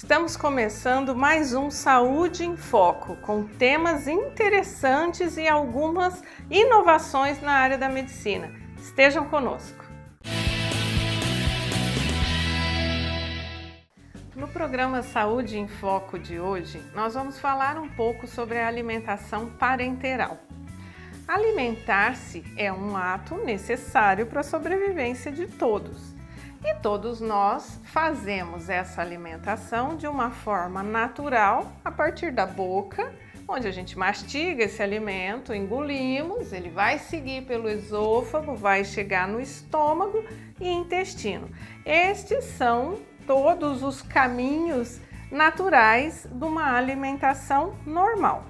Estamos começando mais um Saúde em Foco, com temas interessantes e algumas inovações na área da medicina. Estejam conosco. No programa Saúde em Foco de hoje, nós vamos falar um pouco sobre a alimentação parenteral. Alimentar-se é um ato necessário para a sobrevivência de todos. E todos nós fazemos essa alimentação de uma forma natural, a partir da boca, onde a gente mastiga esse alimento, engolimos, ele vai seguir pelo esôfago, vai chegar no estômago e intestino. Estes são todos os caminhos naturais de uma alimentação normal.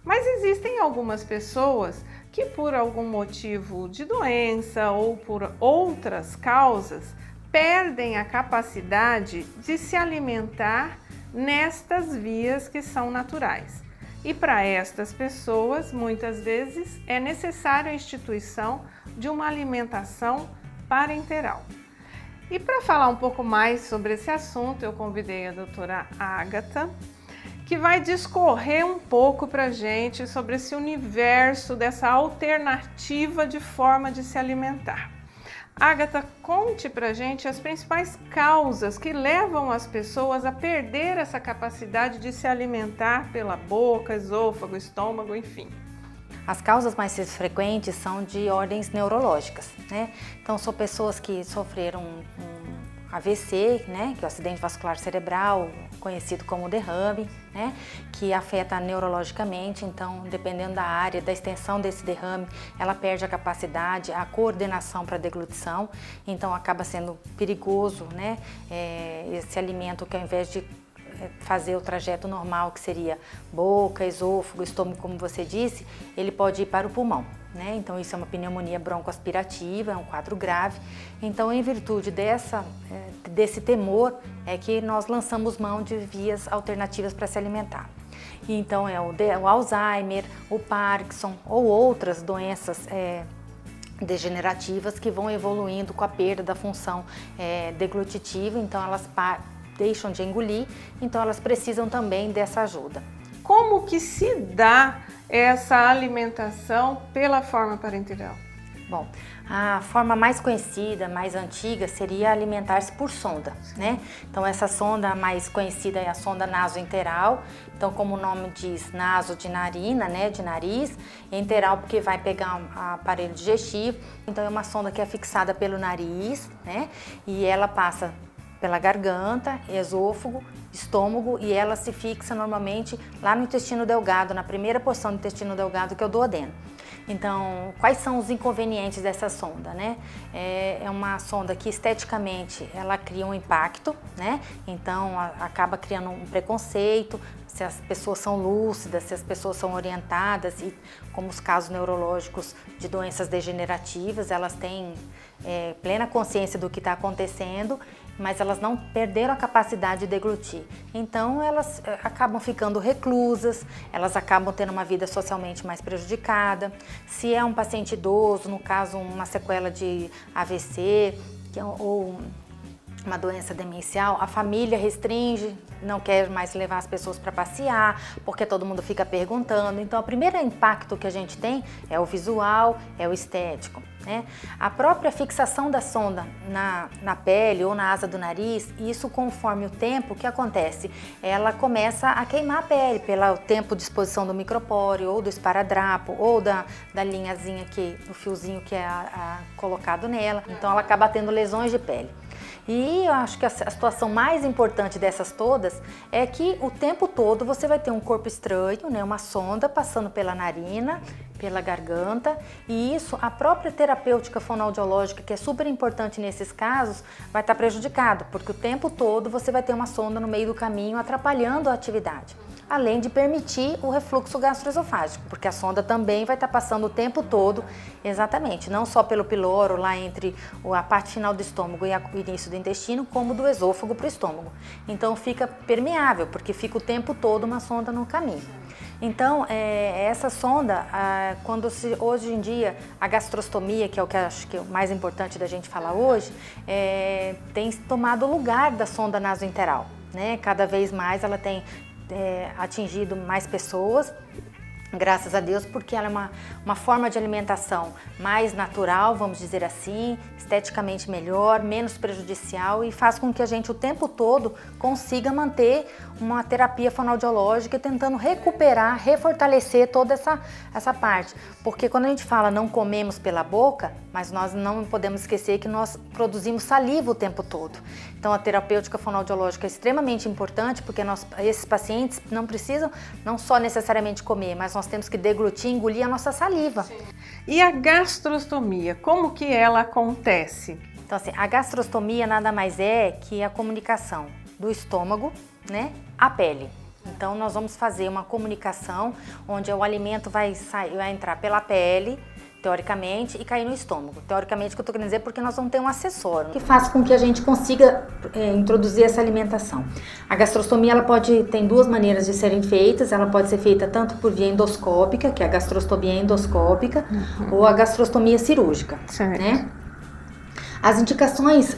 Mas existem algumas pessoas que, por algum motivo de doença ou por outras causas, perdem a capacidade de se alimentar nestas vias que são naturais. E para estas pessoas, muitas vezes, é necessária a instituição de uma alimentação parenteral. E para falar um pouco mais sobre esse assunto, eu convidei a doutora Ágata, que vai discorrer um pouco para a gente sobre esse universo dessa alternativa de forma de se alimentar. Ágata, conte para a gente as principais causas que levam as pessoas a perder essa capacidade de se alimentar pela boca, esôfago, estômago, enfim. As causas mais frequentes são de ordens neurológicas, né? Então, são pessoas que sofreram um AVC, né, que é o acidente vascular cerebral, conhecido como derrame, né, que afeta neurologicamente. Então, dependendo da área, da extensão desse derrame, ela perde a capacidade, a coordenação para a deglutição. Então, acaba sendo perigoso, né, esse alimento que, ao invés de fazer o trajeto normal, que seria boca, esôfago, estômago, como você disse, ele pode ir para o pulmão, né? Então isso é uma pneumonia broncoaspirativa, é um quadro grave. Então, em virtude desse temor, é que nós lançamos mão de vias alternativas para se alimentar. E então é o Alzheimer, o Parkinson ou outras doenças degenerativas que vão evoluindo com a perda da função deglutitiva. Então elas deixam de engolir, então elas precisam também dessa ajuda. Como que se dá essa alimentação pela forma parenteral? Bom, a forma mais conhecida, mais antiga, seria alimentar-se por sonda, né? Então essa sonda mais conhecida é a sonda nasoenteral. Então, como o nome diz, naso de narina, né, de nariz, enteral porque vai pegar um aparelho digestivo. Então é uma sonda que é fixada pelo nariz, né? E ela passa pela garganta, esôfago, estômago, e ela se fixa normalmente lá no intestino delgado, na primeira porção do intestino delgado, que é o duodeno. Então, quais são os inconvenientes dessa sonda, né? É uma sonda que esteticamente ela cria um impacto, né? Então acaba criando um preconceito, se as pessoas são lúcidas, se as pessoas são orientadas, e como os casos neurológicos de doenças degenerativas, elas têm plena consciência do que está acontecendo, mas elas não perderam a capacidade de deglutir. Então elas acabam ficando reclusas, elas acabam tendo uma vida socialmente mais prejudicada. Se é um paciente idoso, no caso uma sequela de AVC ou uma doença demencial, a família restringe, não quer mais levar as pessoas para passear, porque todo mundo fica perguntando. Então, o primeiro impacto que a gente tem é o visual, é o estético, né? A própria fixação da sonda na pele ou na asa do nariz, isso conforme o tempo, o que acontece? Ela começa a queimar a pele pelo tempo de exposição do micropóreo ou do esparadrapo ou da linhazinha, do fiozinho que é colocado nela. Então, ela acaba tendo lesões de pele. E eu acho que a situação mais importante dessas todas é que o tempo todo você vai ter um corpo estranho, né, uma sonda passando pela narina, pela garganta, e isso, a própria terapêutica fonoaudiológica, que é super importante nesses casos, vai estar prejudicado, porque o tempo todo você vai ter uma sonda no meio do caminho atrapalhando a atividade, além de permitir o refluxo gastroesofágico, porque a sonda também vai estar passando o tempo todo, exatamente, não só pelo piloro, lá entre a parte final do estômago e o início do intestino, como do esôfago para o estômago. Então fica permeável, porque fica o tempo todo uma sonda no caminho. Então, essa sonda, hoje em dia, a gastrostomia, que é o que acho que é o mais importante da gente falar hoje, tem tomado o lugar da sonda nasoenteral. né? Cada vez mais ela tem atingido mais pessoas, graças a Deus, porque ela é uma forma de alimentação mais natural, vamos dizer assim, esteticamente melhor, menos prejudicial e faz com que a gente o tempo todo consiga manter uma terapia fonoaudiológica tentando recuperar, refortalecer toda essa parte. Porque quando a gente fala não comemos pela boca, mas nós não podemos esquecer que nós produzimos saliva o tempo todo. Então a terapêutica fonoaudiológica é extremamente importante porque esses pacientes não precisam não só necessariamente comer, mas nós temos que deglutir, engolir a nossa saliva. Sim. E a gastrostomia, como que ela acontece? Então assim, a gastrostomia nada mais é que a comunicação do estômago, né, à pele. Então nós vamos fazer uma comunicação onde o alimento vai entrar pela pele, teoricamente, e cair no estômago. Teoricamente, o que eu estou querendo dizer, porque nós vamos ter um acessório que faz com que a gente consiga introduzir essa alimentação. A gastrostomia tem duas maneiras de serem feitas. Ela pode ser feita tanto por via endoscópica, que é a gastrostomia endoscópica, ou a gastrostomia cirúrgica, né? As indicações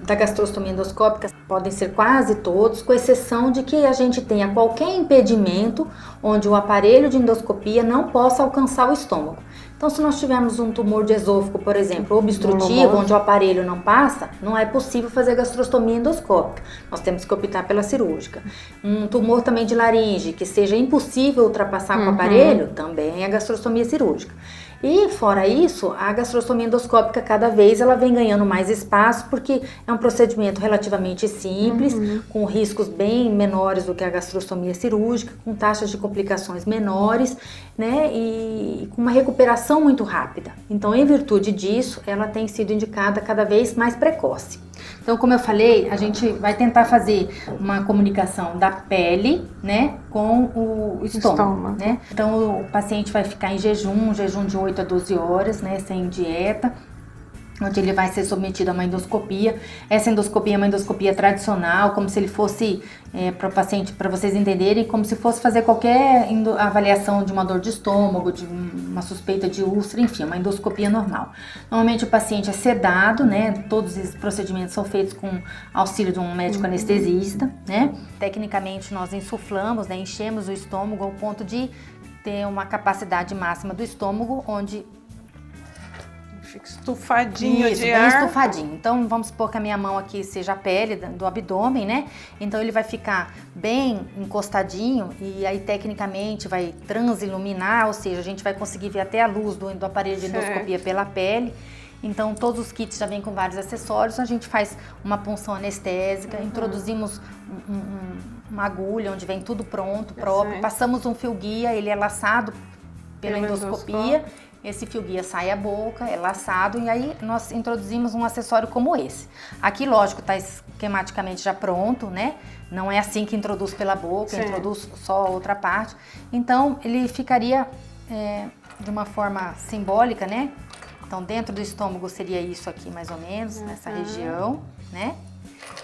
da gastrostomia endoscópica podem ser quase todos, com exceção de que a gente tenha qualquer impedimento onde o aparelho de endoscopia não possa alcançar o estômago. Então, se nós tivermos um tumor de esôfago, por exemplo, obstrutivo, onde o aparelho não passa, não é possível fazer gastrostomia endoscópica. Nós temos que optar pela cirúrgica. Um tumor também de laringe, que seja impossível ultrapassar com o aparelho, também é gastrostomia cirúrgica. E fora isso, a gastrostomia endoscópica cada vez ela vem ganhando mais espaço porque é um procedimento relativamente simples, com riscos bem menores do que a gastrostomia cirúrgica, com taxas de complicações menores, né, e com uma recuperação muito rápida. Então, em virtude disso, ela tem sido indicada cada vez mais precoce. Então, como eu falei, a gente vai tentar fazer uma comunicação da pele, né, com o estômago, né? Então, o paciente vai ficar em jejum de 8 a 12 horas, né, sem dieta, onde ele vai ser submetido a uma endoscopia. Essa endoscopia é uma endoscopia tradicional, como se ele fosse, para o paciente, para vocês entenderem, como se fosse fazer qualquer avaliação de uma dor de estômago, de uma suspeita de úlcera, enfim, uma endoscopia normal. Normalmente o paciente é sedado, né? Todos esses procedimentos são feitos com auxílio de um médico anestesista, né? Tecnicamente nós insuflamos, né? Enchemos o estômago ao ponto de ter uma capacidade máxima do estômago, onde fica estufadinho de bem ar. Estufadinho. Então, vamos supor que a minha mão aqui seja a pele do abdômen, né? Então, ele vai ficar bem encostadinho e aí, tecnicamente, vai transiluminar, ou seja, a gente vai conseguir ver até a luz do aparelho de endoscopia pela pele. Então, todos os kits já vêm com vários acessórios. A gente faz uma punção anestésica, introduzimos uma agulha onde vem tudo pronto, próprio. Passamos um fio guia, ele é laçado pela endoscopia. Esse fio guia sai a boca, é laçado e aí nós introduzimos um acessório como esse. Aqui, lógico, está esquematicamente já pronto, né? Não é assim que introduz pela boca, introduz só outra parte. Então, ele ficaria de uma forma simbólica, né? Então, dentro do estômago seria isso aqui, mais ou menos, nessa região, né?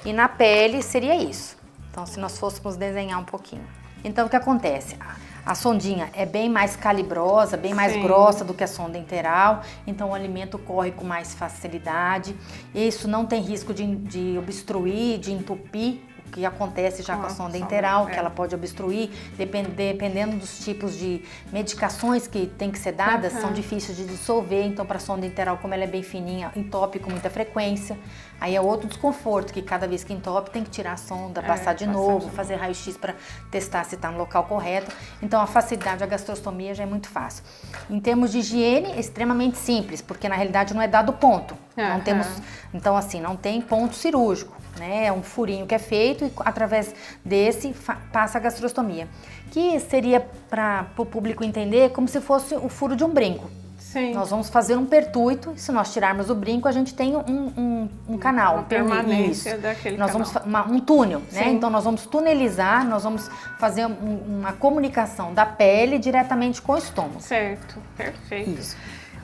E na pele seria isso. Então, se nós fôssemos desenhar um pouquinho. Então, o que acontece? A sondinha é bem mais calibrosa, bem mais grossa do que a sonda enteral, então o alimento corre com mais facilidade. Isso não tem risco de obstruir, de entupir, o que acontece já com a sonda enteral, que ela pode obstruir, dependendo dos tipos de medicações que tem que ser dadas, são difíceis de dissolver, então para a sonda enteral, como ela é bem fininha, entope com muita frequência. Aí é outro desconforto, que cada vez que entope tem que tirar a sonda, passar de novo, fazer raio-x para testar se está no local correto. Então a facilidade da gastrostomia já é muito fácil. Em termos de higiene, é extremamente simples, porque na realidade não é dado ponto. Não temos, então assim, não tem ponto cirúrgico, né? É um furinho que é feito e através desse passa a gastrostomia. Que seria para o público entender como se fosse o furo de um brinco. Sim. Nós vamos fazer um pertuito e se nós tirarmos o brinco, a gente tem um canal, uma permanência daquele nós canal. Vamos um túnel, né? Então nós vamos tunelizar, nós vamos fazer uma comunicação da pele diretamente com o estômago. Certo, perfeito. Isso.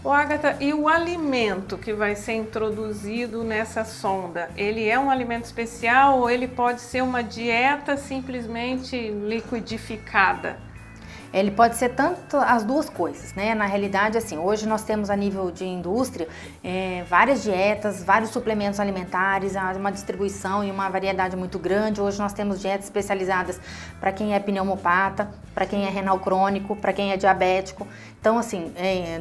Ô, Agatha, e o alimento que vai ser introduzido nessa sonda, ele é um alimento especial ou ele pode ser uma dieta simplesmente liquidificada? Ele pode ser tanto as duas coisas, né? Na realidade, assim, hoje nós temos a nível de indústria várias dietas, vários suplementos alimentares, uma distribuição e uma variedade muito grande. Hoje nós temos dietas especializadas para quem é pneumopata, para quem é renal crônico, para quem é diabético. Então, assim,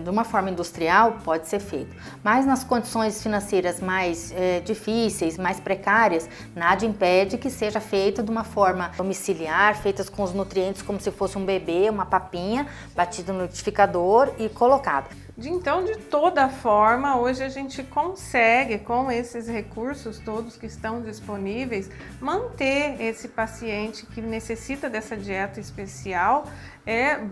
de uma forma industrial pode ser feito. Mas nas condições financeiras mais difíceis, mais precárias, nada impede que seja feito de uma forma domiciliar, feitas com os nutrientes como se fosse um bebê, uma papinha, batido no liquidificador e colocado. Então, de toda forma, hoje a gente consegue, com esses recursos todos que estão disponíveis, manter esse paciente que necessita dessa dieta especial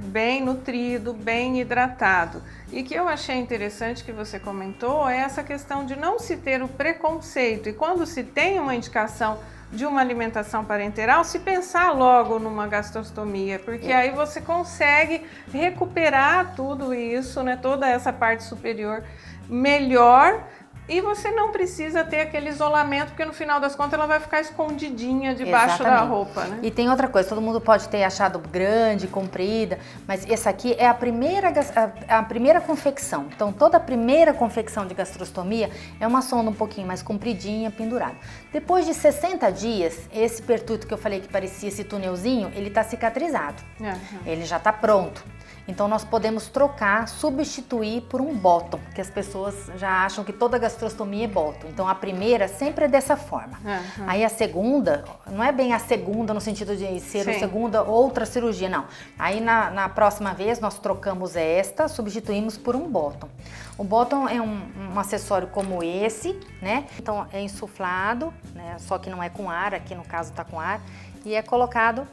bem nutrido, bem hidratado. E que eu achei interessante que você comentou é essa questão de não se ter o preconceito. E quando se tem uma indicação de uma alimentação parenteral, se pensar logo numa gastrostomia, porque aí você consegue recuperar tudo isso, né, toda essa parte superior melhor, e você não precisa ter aquele isolamento, porque no final das contas ela vai ficar escondidinha debaixo da roupa, né? E tem outra coisa, todo mundo pode ter achado grande, comprida, mas essa aqui é a primeira confecção. Então toda a primeira confecção de gastrostomia é uma sonda um pouquinho mais compridinha, pendurada. Depois de 60 dias, esse pertuto que eu falei que parecia esse túnelzinho, ele está cicatrizado. Ele já está pronto. Então nós podemos trocar, substituir por um bottom, que as pessoas já acham que toda gastrostomia é bottom. Então a primeira sempre é dessa forma. Aí a segunda, não é bem a segunda no sentido de ser a segunda outra cirurgia, não. Aí na próxima vez nós trocamos esta, substituímos por um bottom. O bottom é um acessório como esse, né? Então é insuflado, né? Só que não é com ar, aqui no caso tá com ar, e é colocado,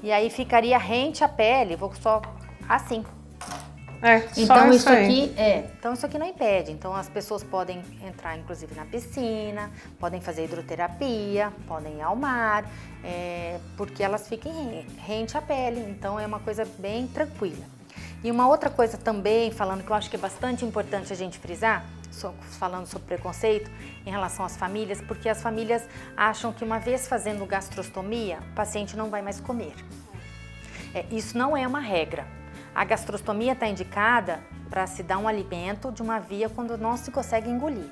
e aí ficaria rente à pele, vou só assim. Então isso aqui então isso aqui não impede. Então as pessoas podem entrar inclusive na piscina, podem fazer hidroterapia, podem ir ao mar, porque elas fiquem rente à pele. Então é uma coisa bem tranquila. E uma outra coisa também, falando que eu acho que é bastante importante a gente frisar, falando sobre preconceito em relação às famílias, porque as famílias acham que uma vez fazendo gastrostomia, o paciente não vai mais comer. Isso não é uma regra. A gastrostomia está indicada para se dar um alimento de uma via quando não se consegue engolir.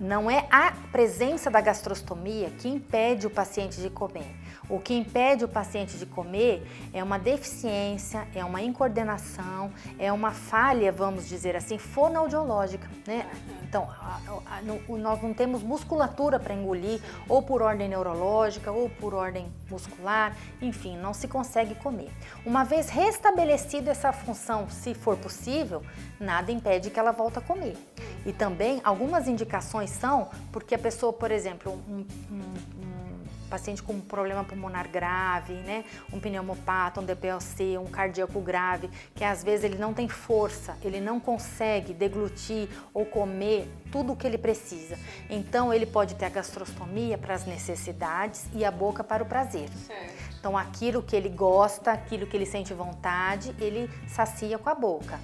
Não é a presença da gastrostomia que impede o paciente de comer. O que impede o paciente de comer é uma deficiência, é uma incoordenação, é uma falha, vamos dizer assim, fonoaudiológica, né? Então, nós não temos musculatura para engolir, ou por ordem neurológica, ou por ordem muscular, enfim, não se consegue comer. Uma vez restabelecida essa função, se for possível, nada impede que ela volte a comer. E também, algumas indicações são porque a pessoa, por exemplo, um paciente com um problema pulmonar grave, né? Um pneumopata, um DPLC, um cardíaco grave, que às vezes ele não tem força, ele não consegue deglutir ou comer tudo o que ele precisa. Então ele pode ter a gastrostomia para as necessidades e a boca para o prazer. Então aquilo que ele gosta, aquilo que ele sente vontade, ele sacia com a boca.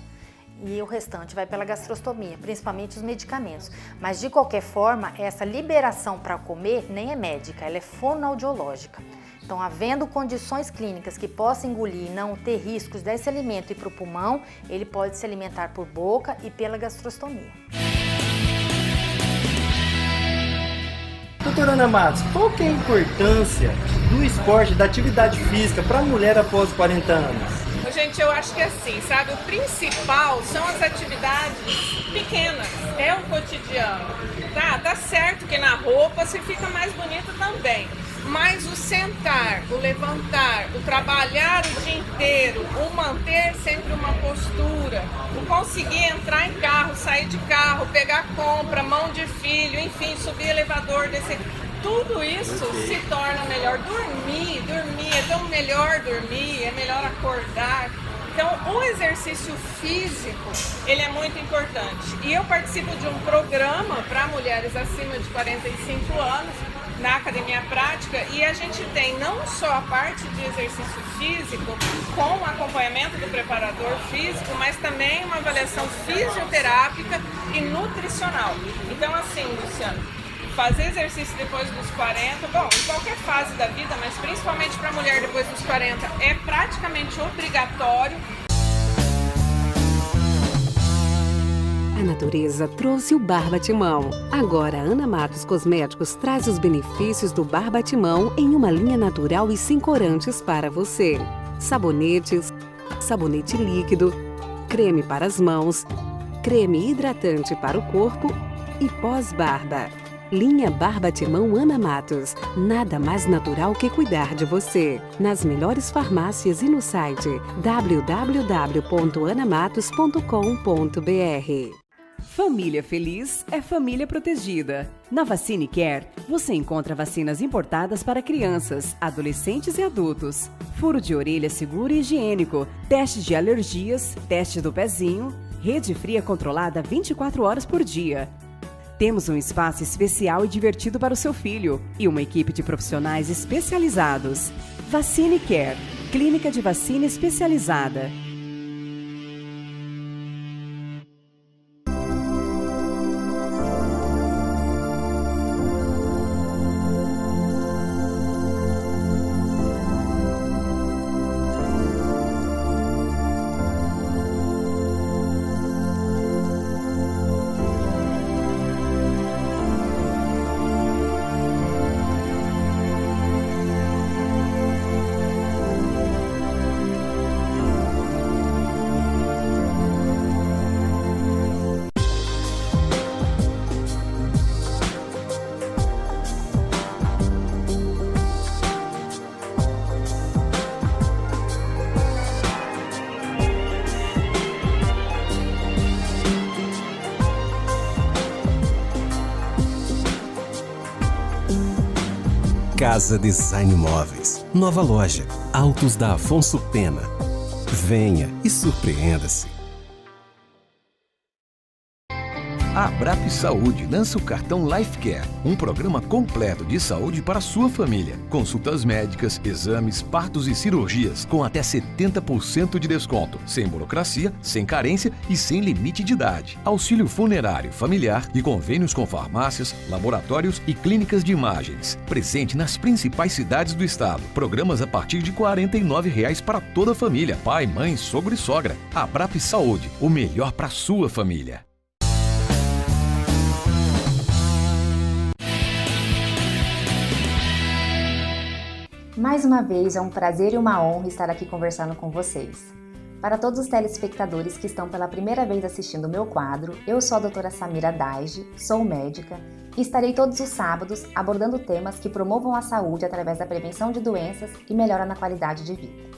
E o restante vai pela gastrostomia, principalmente os medicamentos. Mas de qualquer forma, essa liberação para comer nem é médica, ela é fonoaudiológica. Então, havendo condições clínicas que possa engolir e não ter riscos desse alimento ir para o pulmão, ele pode se alimentar por boca e pela gastrostomia. Doutora Ana Matos, qual que é a importância do esporte, da atividade física para a mulher após 40 anos? Gente, eu acho que assim, sabe, o principal são as atividades pequenas, é o cotidiano, tá certo que na roupa você fica mais bonita também, mas o sentar, o levantar, o trabalhar o dia inteiro, o manter sempre uma postura, o conseguir entrar em carro, sair de carro, pegar compra, mão de filho, enfim, subir elevador, descer, tudo isso se torna melhor. Dormir é tão melhor dormir, é melhor acordar. Então, o exercício físico, ele é muito importante. E eu participo de um programa para mulheres acima de 45 anos, na Academia Prática, e a gente tem não só a parte de exercício físico, com o acompanhamento do preparador físico, mas também uma avaliação fisioterápica e nutricional. Então, assim, Luciano, Fazer exercício depois dos 40, bom, em qualquer fase da vida, mas principalmente para a mulher depois dos 40, é praticamente obrigatório. A natureza trouxe o Bar Batimão. Agora, a Ana Matos Cosméticos traz os benefícios do Bar Batimão em uma linha natural e sem corantes para você. Sabonetes, sabonete líquido, creme para as mãos, creme hidratante para o corpo e pós-barba. Linha Bar Batimão Ana Matos. Nada mais natural que cuidar de você. Nas melhores farmácias e no site www.anamatos.com.br. Família feliz é família protegida. Na Vacine Care, você encontra vacinas importadas para crianças, adolescentes e adultos. Furo de orelha seguro e higiênico, teste de alergias, teste do pezinho, rede fria controlada 24 horas por dia. Temos um espaço especial e divertido para o seu filho e uma equipe de profissionais especializados. Vacine Care, clínica de vacina especializada. Casa Design Móveis. Nova loja. Altos da Afonso Pena. Venha e surpreenda-se. A Abrap Saúde lança o cartão Life Care, um programa completo de saúde para a sua família. Consultas médicas, exames, partos e cirurgias com até 70% de desconto, sem burocracia, sem carência e sem limite de idade. Auxílio funerário familiar e convênios com farmácias, laboratórios e clínicas de imagens. Presente nas principais cidades do estado. Programas a partir de R$ 49,00 para toda a família, pai, mãe, sogro e sogra. Abrap Saúde, o melhor para a sua família. Mais uma vez, é um prazer e uma honra estar aqui conversando com vocês. Para todos os telespectadores que estão pela primeira vez assistindo o meu quadro, eu sou a doutora Samira Daige, sou médica e estarei todos os sábados abordando temas que promovam a saúde através da prevenção de doenças e melhora na qualidade de vida.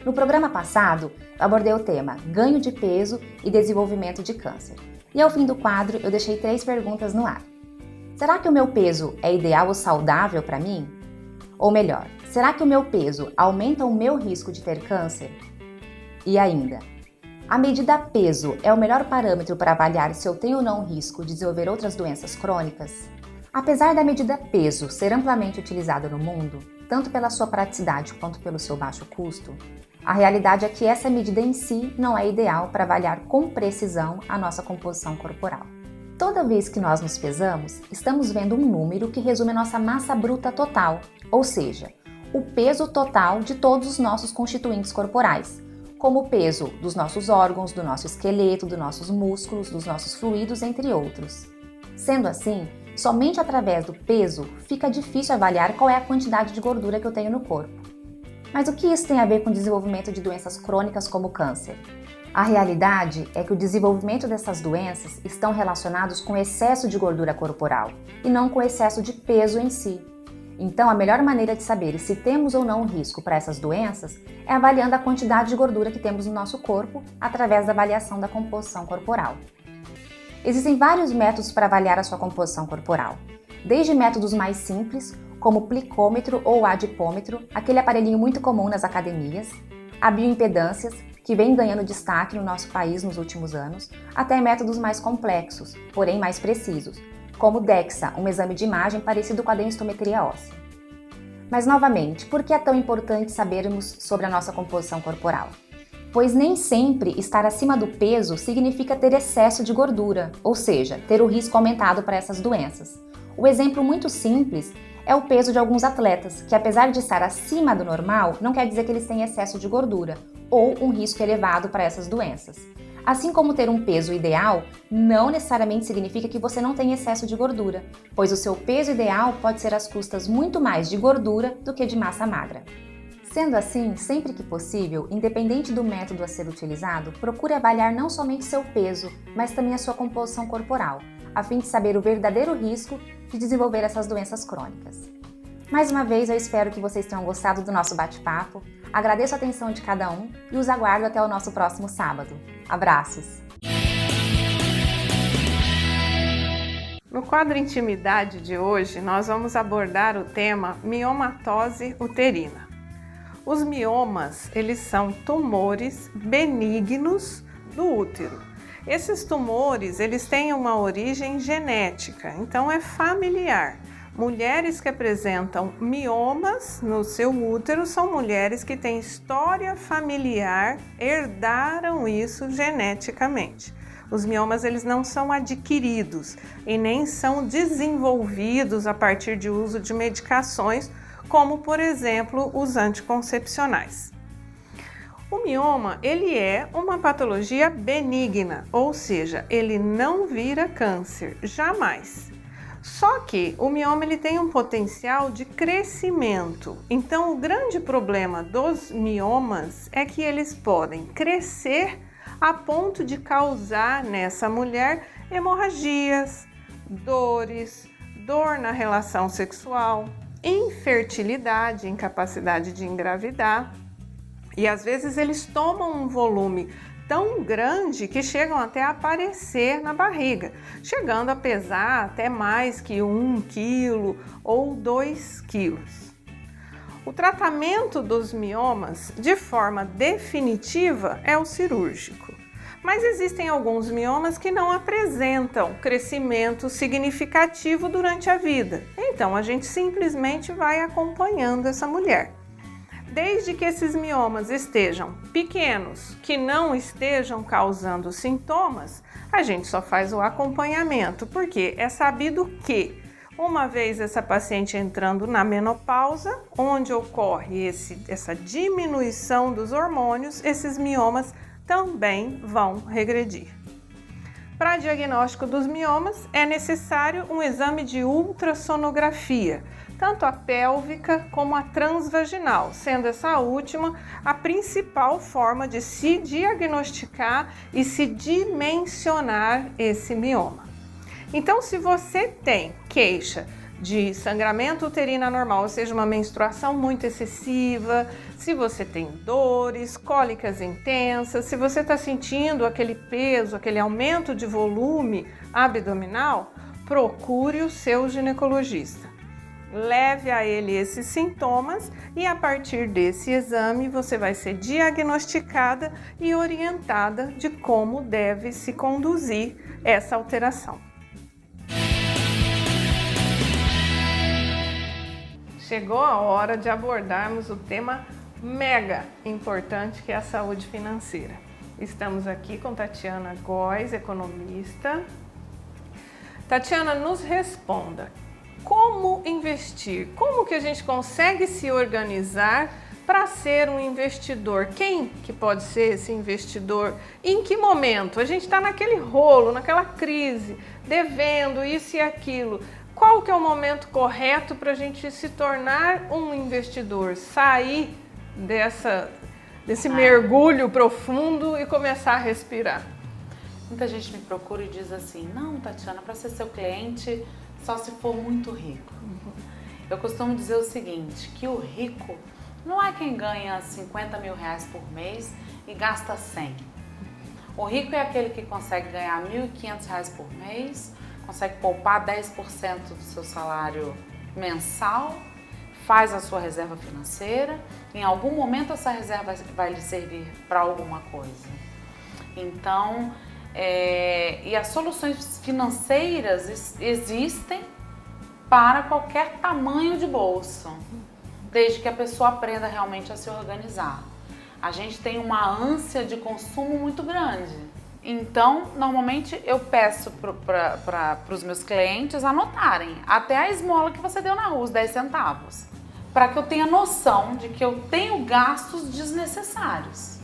No programa passado, eu abordei o tema ganho de peso e desenvolvimento de câncer. E ao fim do quadro, eu deixei 3 perguntas no ar. Será que o meu peso é ideal ou saudável para mim? Ou melhor, será que o meu peso aumenta o meu risco de ter câncer? E ainda, a medida peso é o melhor parâmetro para avaliar se eu tenho ou não risco de desenvolver outras doenças crônicas? Apesar da medida peso ser amplamente utilizada no mundo, tanto pela sua praticidade quanto pelo seu baixo custo, a realidade é que essa medida em si não é ideal para avaliar com precisão a nossa composição corporal. Toda vez que nós nos pesamos, estamos vendo um número que resume a nossa massa bruta total, ou seja, o peso total de todos os nossos constituintes corporais, como o peso dos nossos órgãos, do nosso esqueleto, dos nossos músculos, dos nossos fluidos, entre outros. Sendo assim, somente através do peso fica difícil avaliar qual é a quantidade de gordura que eu tenho no corpo. Mas o que isso tem a ver com o desenvolvimento de doenças crônicas como o câncer? A realidade é que o desenvolvimento dessas doenças estão relacionados com excesso de gordura corporal e não com excesso de peso em si. Então, a melhor maneira de saber se temos ou não risco para essas doenças é avaliando a quantidade de gordura que temos no nosso corpo através da avaliação da composição corporal. Existem vários métodos para avaliar a sua composição corporal, desde métodos mais simples, como o plicômetro ou o adipômetro, aquele aparelhinho muito comum nas academias, a bioimpedâncias, que vem ganhando destaque no nosso país nos últimos anos, até métodos mais complexos, porém mais precisos, como o DEXA, um exame de imagem parecido com a densitometria óssea. Mas, novamente, por que é tão importante sabermos sobre a nossa composição corporal? Pois nem sempre estar acima do peso significa ter excesso de gordura, ou seja, ter o risco aumentado para essas doenças. O exemplo muito simples é o peso de alguns atletas, que apesar de estar acima do normal, não quer dizer que eles têm excesso de gordura ou um risco elevado para essas doenças. Assim como ter um peso ideal, não necessariamente significa que você não tem excesso de gordura, pois o seu peso ideal pode ser às custas muito mais de gordura do que de massa magra. Sendo assim, sempre que possível, independente do método a ser utilizado, procure avaliar não somente seu peso, mas também a sua composição corporal, a fim de saber o verdadeiro risco de desenvolver essas doenças crônicas. Mais uma vez, eu espero que vocês tenham gostado do nosso bate-papo, agradeço a atenção de cada um e os aguardo até o nosso próximo sábado. Abraços! No quadro Intimidade de hoje, nós vamos abordar o tema miomatose uterina. Os miomas, eles são tumores benignos do útero. Esses tumores, eles têm uma origem genética, então é familiar. Mulheres que apresentam miomas no seu útero são mulheres que têm história familiar, herdaram isso geneticamente. Os miomas, eles não são adquiridos e nem são desenvolvidos a partir de uso de medicações, como, por exemplo, os anticoncepcionais. O mioma, ele é uma patologia benigna, ou seja, ele não vira câncer, jamais. Só que o mioma, ele tem um potencial de crescimento. Então, o grande problema dos miomas é que eles podem crescer a ponto de causar nessa mulher hemorragias, dores, dor na relação sexual, infertilidade, incapacidade de engravidar, e às vezes eles tomam um volume tão grande que chegam até a aparecer na barriga, chegando a pesar até mais que 1 quilo ou 2 quilos. O tratamento dos miomas, de forma definitiva, é o cirúrgico. Mas existem alguns miomas que não apresentam crescimento significativo durante a vida. Então, a gente simplesmente vai acompanhando essa mulher. Desde que esses miomas estejam pequenos, que não estejam causando sintomas, a gente só faz o acompanhamento, porque é sabido que, uma vez essa paciente entrando na menopausa, onde ocorre essa diminuição dos hormônios, esses miomas também vão regredir. Para diagnóstico dos miomas, é necessário um exame de ultrassonografia, tanto a pélvica como a transvaginal, sendo essa última a principal forma de se diagnosticar e se dimensionar esse mioma. Então, se você tem queixa de sangramento uterino anormal, ou seja, uma menstruação muito excessiva, se você tem dores, cólicas intensas, se você está sentindo aquele peso, aquele aumento de volume abdominal, procure o seu ginecologista. Leve a ele esses sintomas e a partir desse exame você vai ser diagnosticada e orientada de como deve se conduzir essa alteração. Chegou a hora de abordarmos o tema mega importante que é a saúde financeira. Estamos aqui com Tatiana Góes, economista. Tatiana, nos responda, como investir? Como que a gente consegue se organizar para ser um investidor? Quem que pode ser esse investidor? Em que momento? A gente está naquele rolo, naquela crise, devendo isso e aquilo. Qual que é o momento correto para a gente se tornar um investidor, sair desse mergulho profundo e começar a respirar? Muita gente me procura e diz assim, não, Tatiana, para ser seu cliente, só se for muito rico. Eu costumo dizer o seguinte, que o rico não é quem ganha 50 mil reais por mês e gasta 100. O rico é aquele que consegue ganhar 1.500 reais por mês, consegue poupar 10% do seu salário mensal, faz a sua reserva financeira, em algum momento essa reserva vai lhe servir para alguma coisa. Então, e as soluções financeiras existem para qualquer tamanho de bolso, desde que a pessoa aprenda realmente a se organizar. A gente tem uma ânsia de consumo muito grande. Então, normalmente eu peço para os meus clientes anotarem até a esmola que você deu na rua, os 10 centavos, para que eu tenha noção de que eu tenho gastos desnecessários.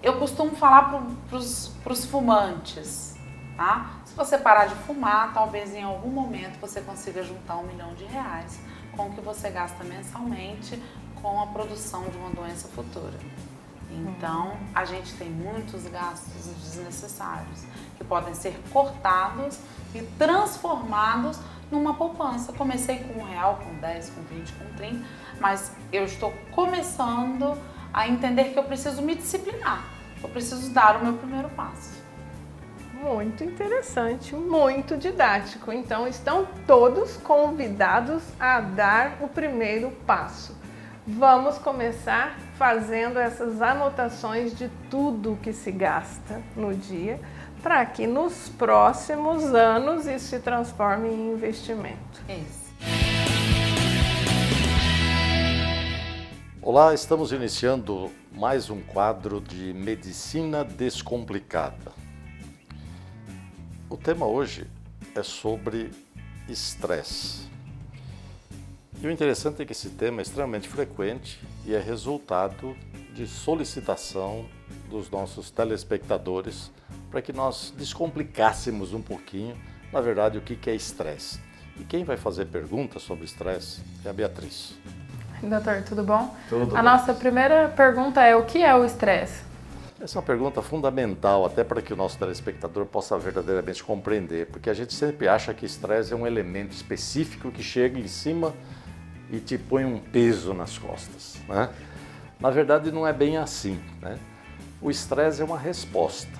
Eu costumo falar para os fumantes, tá? Se você parar de fumar, talvez em algum momento você consiga juntar R$1 milhão com o que você gasta mensalmente com a produção de uma doença futura. Então, a gente tem muitos gastos desnecessários que podem ser cortados e transformados numa poupança. Comecei com R$1, com 10, com 20, com 30, mas eu estou começando a entender que eu preciso me disciplinar. Eu preciso dar o meu primeiro passo. Muito interessante, muito didático. Então, estão todos convidados a dar o primeiro passo. Vamos começar fazendo essas anotações de tudo que se gasta no dia, para que nos próximos anos isso se transforme em investimento. Isso. Olá, estamos iniciando mais um quadro de Medicina Descomplicada. O tema hoje é sobre estresse. E o interessante é que esse tema é extremamente frequente e é resultado de solicitação dos nossos telespectadores para que nós descomplicássemos um pouquinho, na verdade, o que é estresse. E quem vai fazer perguntas sobre estresse é a Beatriz. Doutor, tudo bom? Tudo bom. Nossa primeira pergunta é: o que é o estresse? Essa é uma pergunta fundamental, até para que o nosso telespectador possa verdadeiramente compreender, porque a gente sempre acha que estresse é um elemento específico que chega em cima e te põe um peso nas costas, né? Na verdade, não é bem assim, né? O estresse é uma resposta.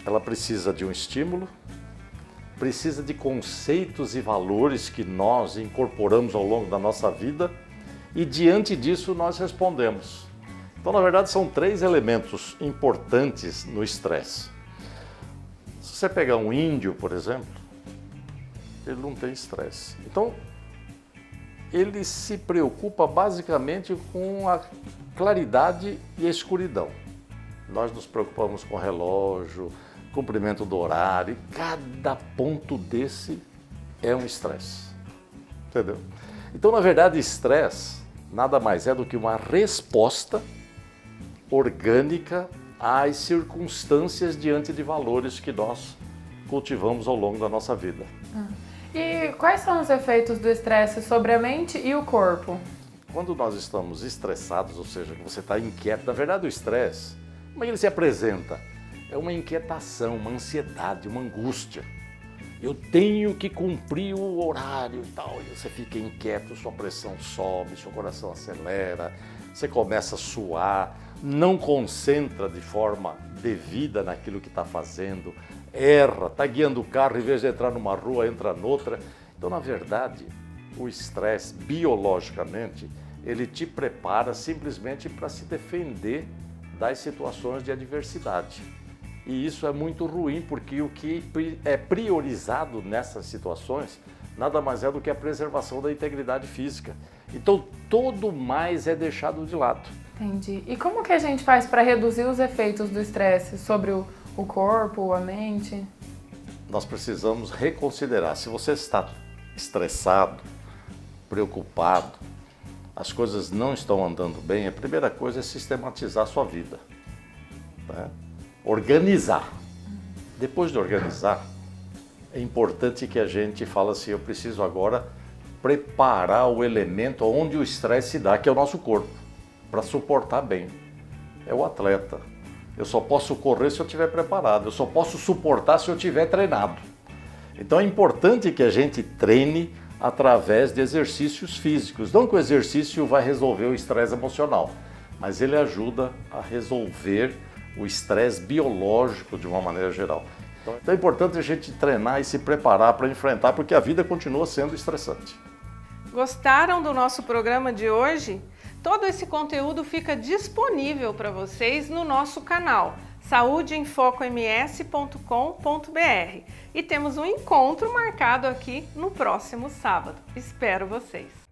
Ela precisa de um estímulo, precisa de conceitos e valores que nós incorporamos ao longo da nossa vida e, diante disso, nós respondemos. Então, na verdade, são 3 elementos importantes no estresse. Se você pegar um índio, por exemplo, ele não tem estresse. Então, ele se preocupa basicamente com a claridade e a escuridão. Nós nos preocupamos com o relógio, cumprimento do horário, e cada ponto desse é um estresse. Entendeu? Então, na verdade, estresse nada mais é do que uma resposta orgânica às circunstâncias diante de valores que nós cultivamos ao longo da nossa vida. E quais são os efeitos do estresse sobre a mente e o corpo? Quando nós estamos estressados, ou seja, que você está inquieto, na verdade o estresse, como é que ele se apresenta? É uma inquietação, uma ansiedade, uma angústia. Eu tenho que cumprir o horário e tal, e você fica inquieto, sua pressão sobe, seu coração acelera, você começa a suar, não concentra de forma devida naquilo que está fazendo, erra, está guiando o carro, em vez de entrar numa rua, entra noutra. Então, na verdade, o estresse, biologicamente, ele te prepara simplesmente para se defender das situações de adversidade. E isso é muito ruim, porque o que é priorizado nessas situações nada mais é do que a preservação da integridade física. Então, todo mais é deixado de lado. Entendi. E como que a gente faz para reduzir os efeitos do estresse sobre o corpo, a mente? Nós precisamos reconsiderar. Se você está estressado, preocupado, as coisas não estão andando bem, a primeira coisa é sistematizar a sua vida, né? Organizar. Depois de organizar, é importante que a gente fale assim: eu preciso agora preparar o elemento onde o estresse se dá, que é o nosso corpo, para suportar bem. É o atleta. Eu só posso correr se eu estiver preparado, eu só posso suportar se eu estiver treinado. Então é importante que a gente treine através de exercícios físicos. Não que o exercício vai resolver o estresse emocional, mas ele ajuda a resolver o estresse biológico de uma maneira geral. Então é importante a gente treinar e se preparar para enfrentar, porque a vida continua sendo estressante. Gostaram do nosso programa de hoje? Todo esse conteúdo fica disponível para vocês no nosso canal saudeenfocoms.com.br e temos um encontro marcado aqui no próximo sábado. Espero vocês!